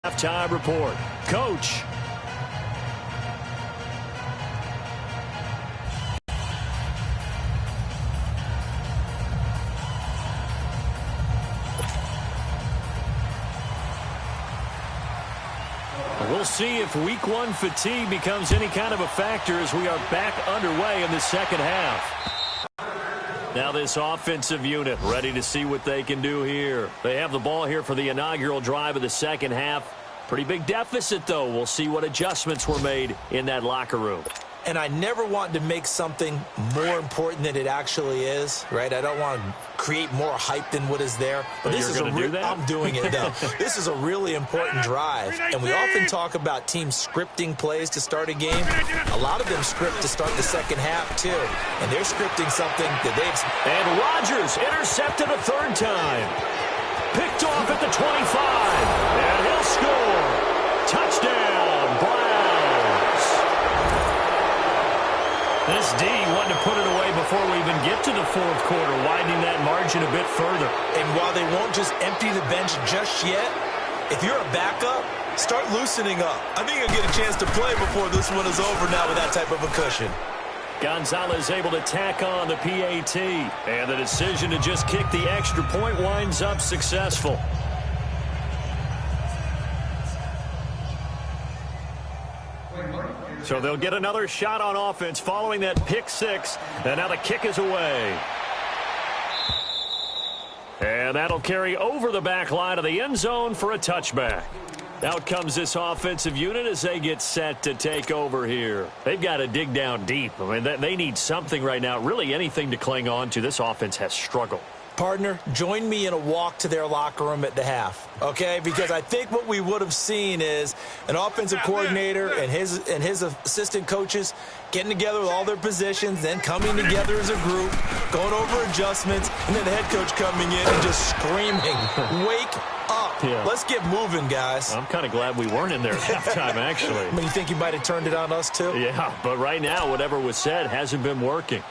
Halftime report. Coach. We'll see if week one fatigue becomes any kind of a factor as we are back underway in the second half. Now this offensive unit ready to see what they can do here. They have the ball here for the inaugural drive of the second half. Pretty big deficit, though. We'll see what adjustments were made in that locker room. And I never want to make something more important than it actually is, right? I don't want to create more hype than what is there. But this is I'm doing it, though. This is a really important drive. And we often talk about teams scripting plays to start a game. A lot of them script to start the second half, too. And they're scripting something that they've... And Rodgers intercepted a third time. Picked off at the 25. And he'll score. Touchdown, Browns. This D wanted to put it away before we even get to the fourth quarter, widening that margin a bit further. And while they won't just empty the bench just yet, if you're a backup, start loosening up. I think you'll get a chance to play before this one is over now with that type of a cushion. Gonzalez able to tack on the PAT. And the decision to just kick the extra point winds up successful. So they'll get another shot on offense following that pick six. And now the kick is away. And that'll carry over the back line of the end zone for a touchback. Out comes this offensive unit as they get set to take over here. They've got to dig down deep. I mean, they need something right now, really anything to cling on to. This offense has struggled. Partner, join me in a walk to their locker room at the half, okay? Because I think what we would have seen is an offensive coordinator and his assistant coaches getting together with all their positions, then coming together as a group, going over adjustments, and then the head coach coming in and just screaming, wake up. Yeah. Let's get moving, guys. I'm kind of glad we weren't in there at halftime, actually. I mean, you think you might have turned it on us, too? Yeah, but right now, whatever was said hasn't been working.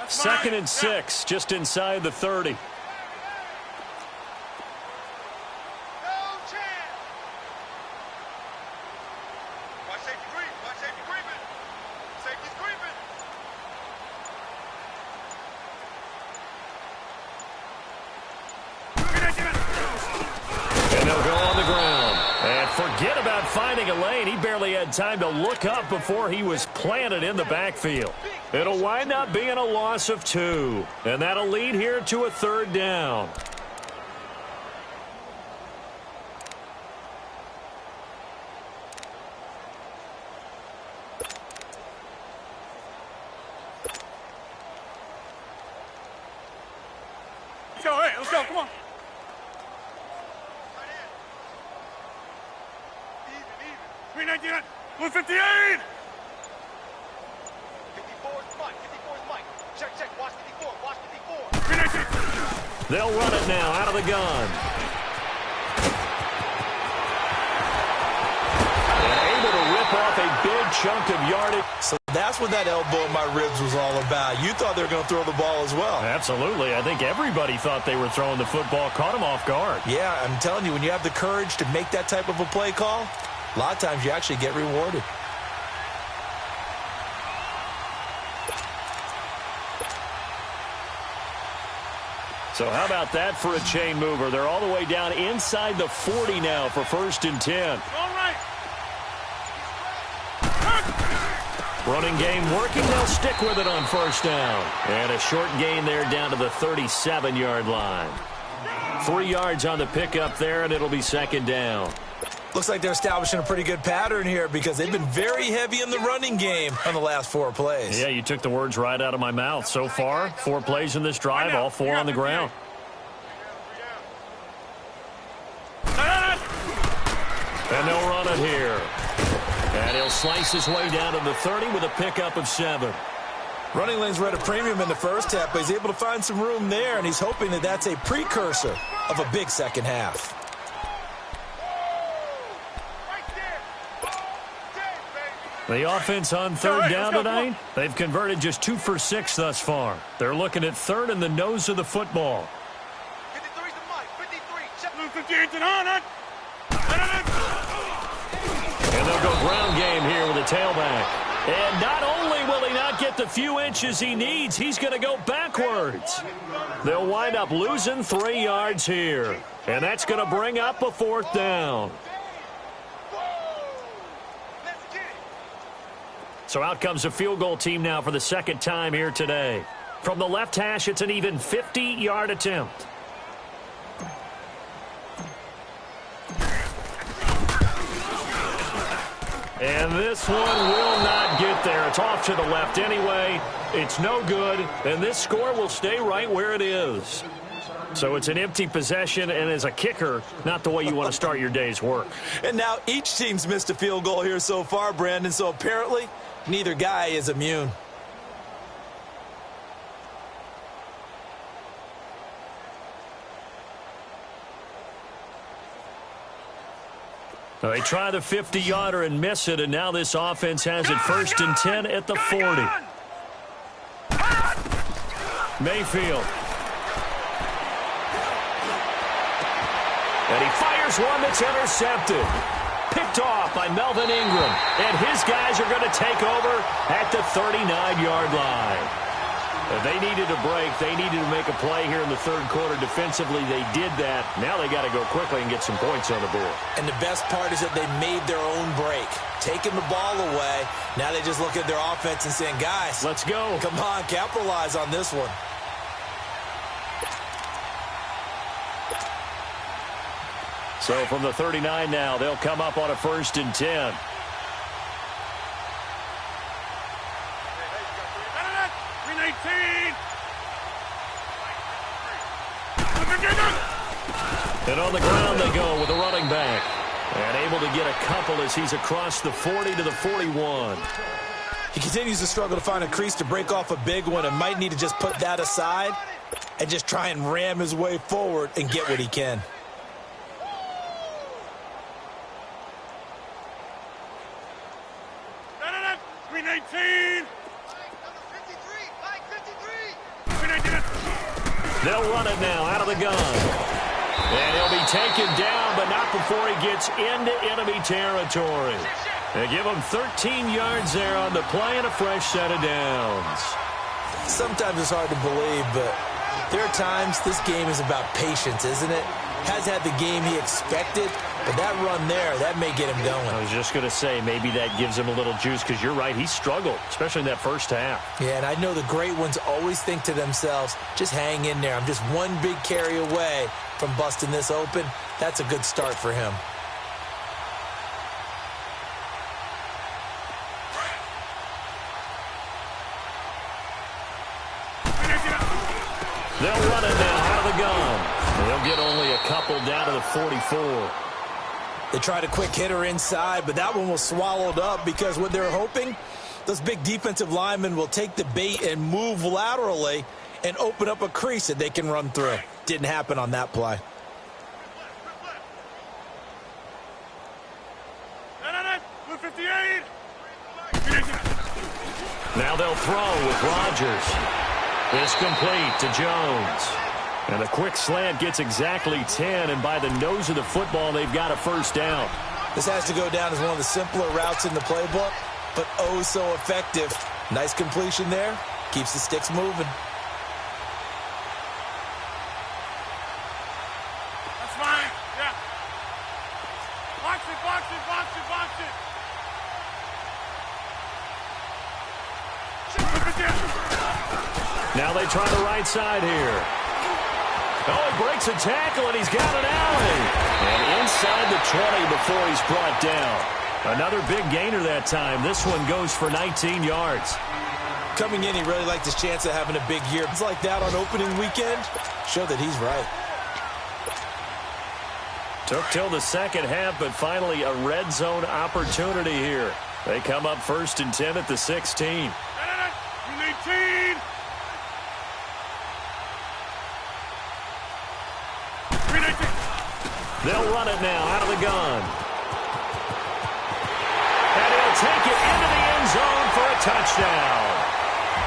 Second and 6, just inside the 30. And they'll go on the ground. And forget about finding a lane. He barely had time to look up before he was planted in the backfield. It'll wind up being a loss of 2. And that'll lead here to a third down. Let's go, hey, let's go, come on. 319, 158. 54's Mike. Check, watch 54. They'll run it now out of the gun. And able to rip off a big chunk of yardage. So that's what that elbow in my ribs was all about. You thought they were going to throw the ball as well. Absolutely. I think everybody thought they were throwing the football, caught them off guard. Yeah, I'm telling you, when you have the courage to make that type of a play call, a lot of times you actually get rewarded. So how about that for a chain mover? They're all the way down inside the 40 now for 1st and 10. All right. Running game working. They'll stick with it on 1st down. And a short gain there down to the 37-yard line. 3 yards on the pickup there, and it'll be 2nd down. Looks like they're establishing a pretty good pattern here because they've been very heavy in the running game on the last 4 plays. Yeah, you took the words right out of my mouth. So far, 4 plays in this drive, all 4 on the ground. And they'll run it here. And he'll slice his way down to the 30 with a pickup of 7. Running lanes were at a premium in the first half, but he's able to find some room there, and he's hoping that that's a precursor of a big second half. The offense on third down tonight, they've converted just 2 for 6 thus far. They're looking at third in the nose of the football. 53's the Mike. 53. Check. 58 on it. And they'll go ground game here with a tailback. And not only will he not get the few inches he needs, he's going to go backwards. They'll wind up losing 3 yards here. And that's going to bring up a 4th down. So out comes a field goal team now for the second time here today. From the left hash, it's an even 50-yard attempt. And this one will not get there. It's off to the left anyway. It's no good, and this score will stay right where it is. So it's an empty possession, and as a kicker, not the way you want to start your day's work. And now each team's missed a field goal here so far, Brandon, so apparently neither guy is immune. They try the 50-yarder and miss it, and now this offense has it 1st and 10 at the 40. Mayfield. And he fires one that's intercepted. Picked off by Melvin Ingram. And his guys are going to take over at the 39-yard line. They needed a break. They needed to make a play here in the third quarter. Defensively, they did that. Now they got to go quickly and get some points on the board. And the best part is that they made their own break. Taking the ball away. Now they just look at their offense and saying, guys, let's go. Come on, capitalize on this one. So from the 39 now, they'll come up on a 1st and 10. And on the ground they go with a running back. And able to get a couple as he's across the 40 to the 41. He continues to struggle to find a crease to break off a big one and might need to just put that aside and just try and ram his way forward and get what he can. They'll run it now out of the gun. And he'll be taken down, but not before he gets into enemy territory. They give him 13 yards there on the play and a fresh set of downs. Sometimes it's hard to believe, but there are times this game is about patience, isn't it? Has had the game he expected, but that run there, that may get him going. I was just going to say, maybe that gives him a little juice, because you're right, he struggled, especially in that first half. Yeah, and I know the great ones always think to themselves, just hang in there. I'm just one big carry away from busting this open. That's a good start for him. They'll run it now out of the gun. They'll get only a couple down to the 44. They tried a quick hitter inside, but that one was swallowed up because what they're hoping, those big defensive linemen will take the bait and move laterally and open up a crease that they can run through. Didn't happen on that play. Now they'll throw with Rodgers. It's complete to Jones. And a quick slant gets exactly 10, and by the nose of the football, they've got a first down. This has to go down as one of the simpler routes in the playbook, but oh so effective. Nice completion there. Keeps the sticks moving. That's fine. Yeah. Box it, box it, box it, box it. Now they try the right side here. Oh, he breaks a tackle, and he's got an alley. And inside the 20 before he's brought down. Another big gainer that time. This one goes for 19 yards. Coming in, he really liked his chance of having a big year. It's like that on opening weekend. Show that he's right. Took till the second half, but finally a red zone opportunity here. They come up 1st and 10 at the 16. 18. They'll run it now out of the gun. And he'll take it into the touchdown.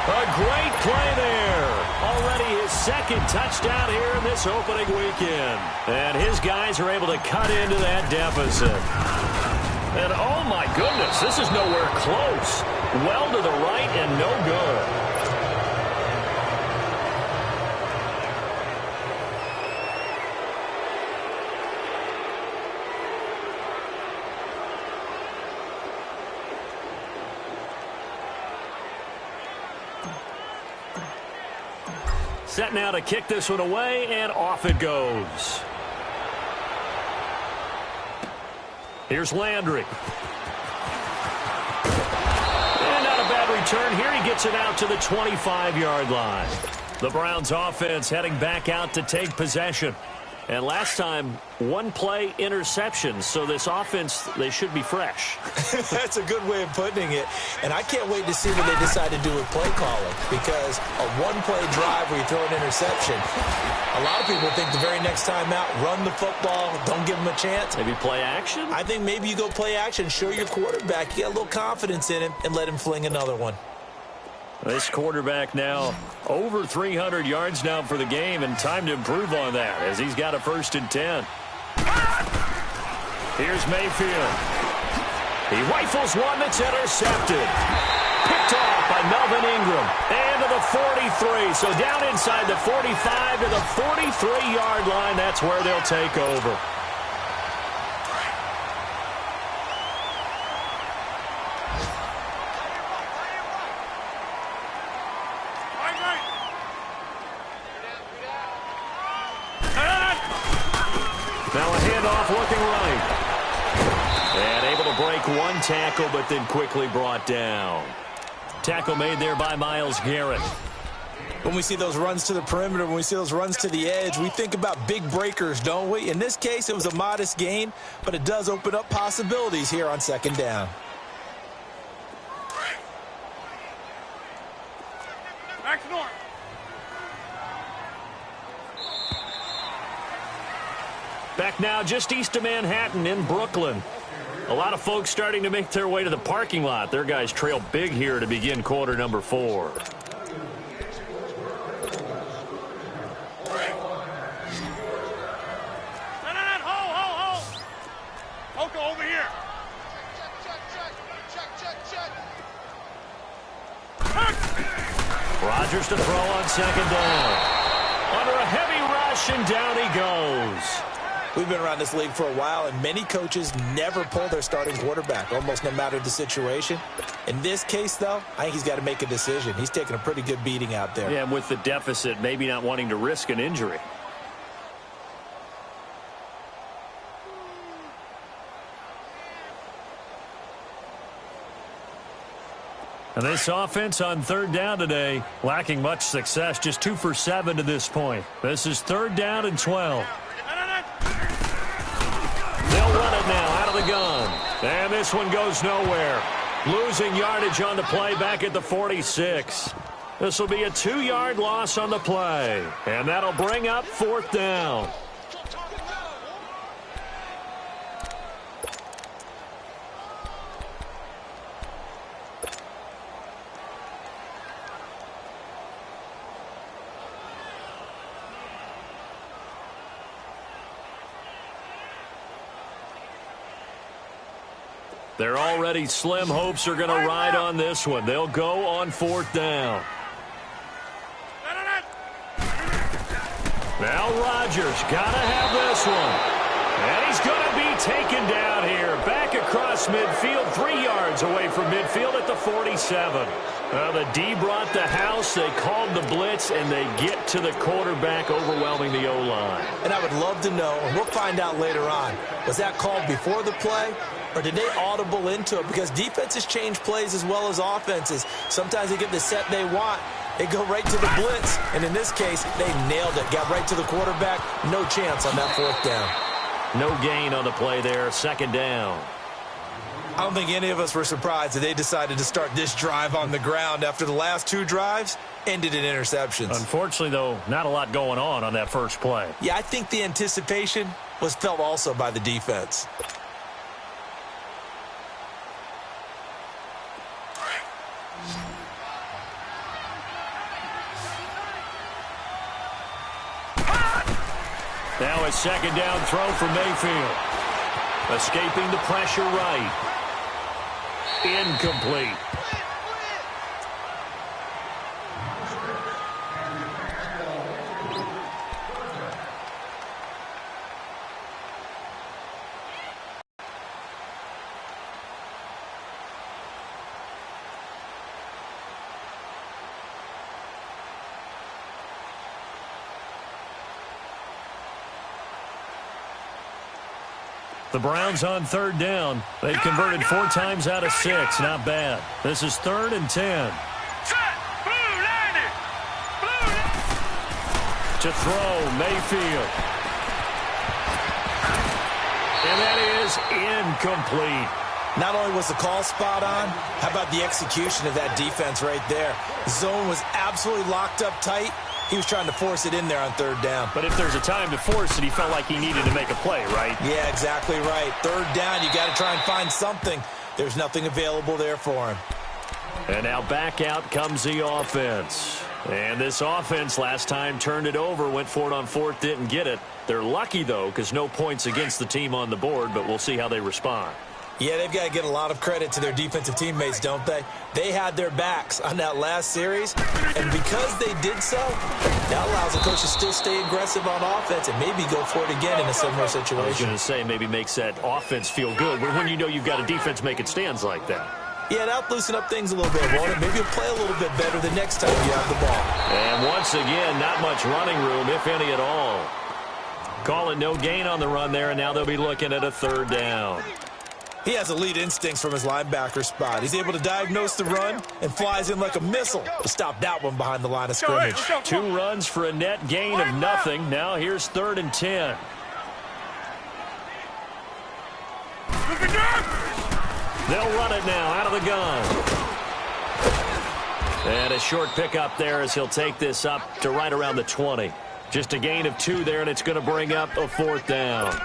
A great play there. Already his second touchdown here in this opening weekend. And his guys are able to cut into that deficit. And oh my goodness, this is nowhere close. Well to the right and no good. Set now to kick this one away, and off it goes. Here's Landry. And not a bad return here. He gets it out to the 25-yard line. The Browns offense heading back out to take possession. And last time, one play interception. So this offense, they should be fresh. That's a good way of putting it. And I can't wait to see what they decide to do with play calling. Because a one-play drive where you throw an interception, a lot of people think the very next time out, run the football, don't give them a chance. Maybe play action? I think maybe you go play action, show your quarterback, you get a little confidence in him, and let him fling another one. This quarterback now over 300 yards now for the game, and time to improve on that as he's got a 1st and 10. Here's Mayfield. He rifles one that's intercepted. Picked off by Melvin Ingram. And to the 43. So down inside the 45 to the 43-yard line. That's where they'll take over. Now a handoff looking right. And able to break one tackle, but then quickly brought down. Tackle made there by Myles Garrett. When we see those runs to the perimeter, when we see those runs to the edge, we think about big breakers, don't we? In this case, it was a modest gain, but it does open up possibilities here on 2nd down. Back to north. Back now just east of Manhattan in Brooklyn. A lot of folks starting to make their way to the parking lot. Their guys trail big here to begin quarter number 4. Poco over here. Rodgers to throw on 2nd down. Under a heavy rush, and down he goes. We've been around this league for a while, and many coaches never pull their starting quarterback, almost no matter the situation. In this case, though, I think he's got to make a decision. He's taking a pretty good beating out there. Yeah, and with the deficit, maybe not wanting to risk an injury. And this offense on 3rd down today, lacking much success, just 2 for 7 to this point. This is 3rd down and 12. They'll run it now out of the gun. And this one goes nowhere. Losing yardage on the play back at the 46. This will be a 2-yard loss on the play. And that'll bring up 4th down. Their already slim hopes are going to ride on this one. They'll go on 4th down. Now Rodgers got to have this one. And he's going to be taken down here. Back across midfield, 3 yards away from midfield at the 47. The D brought the house. They called the blitz, and they get to the quarterback, overwhelming the O-line. And I would love to know, and we'll find out later on, was that called before the play? Or did they audible into it? Because defenses change plays as well as offenses. Sometimes they get the set they want. They go right to the blitz. And in this case, they nailed it. Got right to the quarterback. No chance on that 4th down. No gain on the play there. 2nd down. I don't think any of us were surprised that they decided to start this drive on the ground after the last 2 drives ended in interceptions. Unfortunately, though, not a lot going on that first play. Yeah, I think the anticipation was felt also by the defense. Now a second down throw for Mayfield. Escaping the pressure right. Incomplete. The Browns on third down. They've converted 4 times out of 6. Not bad. This is 3rd and 10. To throw, Mayfield. And that is incomplete. Not only was the call spot on, how about the execution of that defense right there? Zone was absolutely locked up tight. He was trying to force it in there on 3rd down. But if there's a time to force it, he felt like he needed to make a play, right? Yeah, exactly right. 3rd down, you got to try and find something. There's nothing available there for him. And now back out comes the offense. And this offense last time turned it over, went for it on 4th, didn't get it. They're lucky, though, because no points against the team on the board, but we'll see how they respond. Yeah, they've got to get a lot of credit to their defensive teammates, don't they? They had their backs on that last series, and because they did so, that allows the coach to still stay aggressive on offense and maybe go for it again in a similar situation. I was going to say maybe makes that offense feel good, but when you know you've got a defense making stands like that. Yeah, that'll loosen up things a little bit, won't it? Maybe you'll play a little bit better the next time you have the ball. And once again, not much running room, if any at all. Call it no gain on the run there, and now they'll be looking at a 3rd down. He has elite instincts from his linebacker spot. He's able to diagnose the run and flies in like a missile to stop that one behind the line of scrimmage. 2 runs for a net gain of nothing. Now here's 3rd and 10. They'll run it now out of the gun. And a short pickup there as he'll take this up to right around the 20. Just a gain of 2 there, and it's going to bring up a 4th down.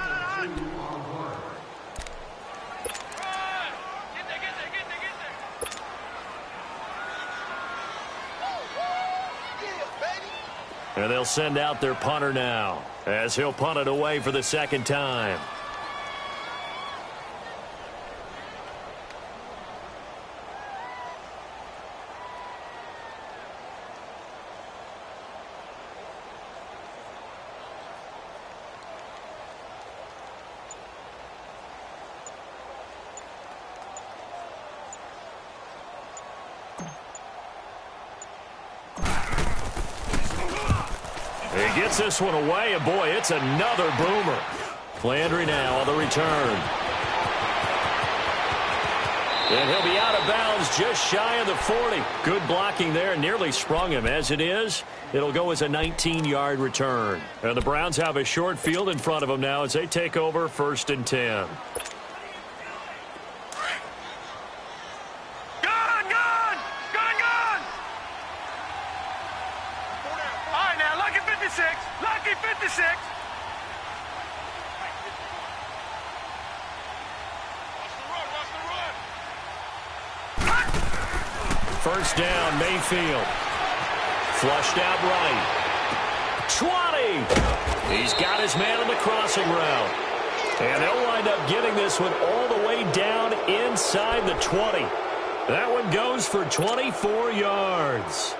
And they'll send out their punter now as he'll punt it away for the 2nd time. He gets this one away, and boy, it's another boomer. Landry now on the return. And he'll be out of bounds just shy of the 40. Good blocking there, nearly sprung him. As it is, it'll go as a 19-yard return. And the Browns have a short field in front of them now as they take over 1st and 10. Lucky 56. First down, Mayfield. Flushed out right. 20. He's got his man on the crossing route. And they'll wind up getting this one all the way down inside the 20. That one goes for 24 yards.